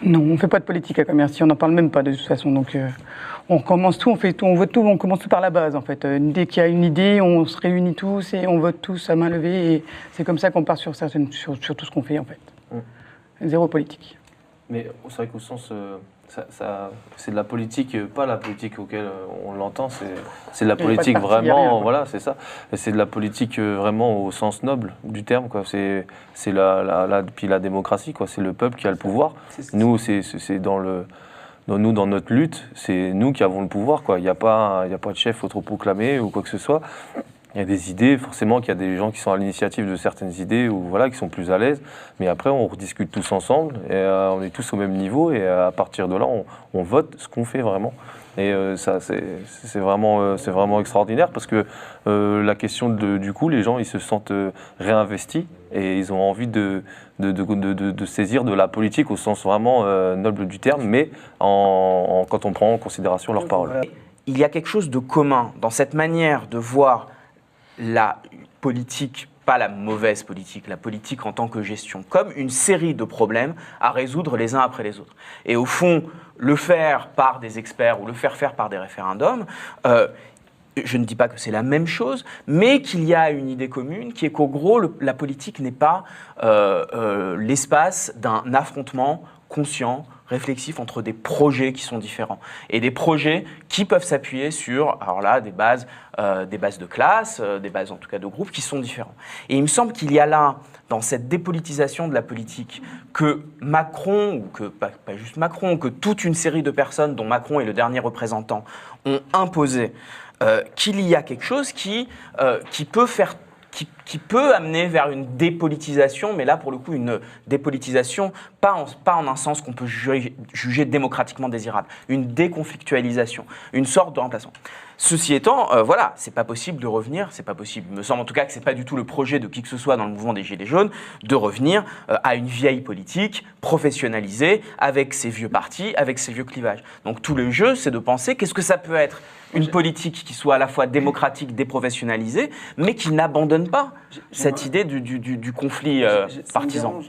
Non, on ne fait pas de politique à Commercy, on n'en parle même pas de toute façon. Donc on commence tout, on fait tout, on vote tout, on commence tout par la base en fait. Dès qu'il y a une idée, on se réunit tous et on vote tous à main levée. Et c'est comme ça qu'on part sur tout ce qu'on fait en fait. Zéro politique. Mais c'est vrai qu'au sens, c'est de la politique, pas la politique auquel on l'entend, c'est de la politique vraiment, rien, voilà, c'est ça. C'est de la politique vraiment au sens noble du terme, quoi. C'est puis la démocratie, quoi. C'est le peuple qui a le pouvoir. Nous, c'est dans notre lutte, c'est nous qui avons le pouvoir, quoi. Il n'y a pas de chef autoproclamé ou quoi que ce soit. Il y a des idées, forcément qu'il y a des gens qui sont à l'initiative de certaines idées ou voilà, qui sont plus à l'aise, mais après on rediscute tous ensemble et on est tous au même niveau et à partir de là on vote ce qu'on fait vraiment. Et ça c'est vraiment extraordinaire parce que la question du coup les gens ils se sentent réinvestis et ils ont envie de saisir de la politique au sens vraiment noble du terme, mais quand on prend en considération leurs paroles. Il y a quelque chose de commun dans cette manière de voir la politique, pas la mauvaise politique, la politique en tant que gestion, comme une série de problèmes à résoudre les uns après les autres. Et au fond, le faire par des experts ou le faire par des référendums, je ne dis pas que c'est la même chose, mais qu'il y a une idée commune qui est qu'au gros, la politique n'est pas l'espace d'un affrontement conscient, réflexif entre des projets qui sont différents et des projets qui peuvent s'appuyer sur, alors là, des bases de classe, des bases en tout cas de groupe qui sont différents. Et il me semble qu'il y a là, dans cette dépolitisation de la politique, que Macron, ou que pas juste Macron, que toute une série de personnes, dont Macron est le dernier représentant, ont imposé qu'il y a quelque chose qui peut amener vers une dépolitisation, mais là, pour le coup, une dépolitisation, pas en un sens qu'on peut juger démocratiquement désirable, une déconflictualisation, une sorte de remplacement. Ceci étant, voilà, c'est pas possible de revenir, c'est pas possible, il me semble en tout cas que c'est pas du tout le projet de qui que ce soit dans le mouvement des Gilets jaunes, de revenir à une vieille politique professionnalisée, avec ses vieux partis, avec ses vieux clivages. Donc tout le jeu, c'est de penser qu'est-ce que ça peut être une politique qui soit à la fois démocratique, déprofessionnalisée, mais qui n'abandonne pas cette idée du conflit partisan.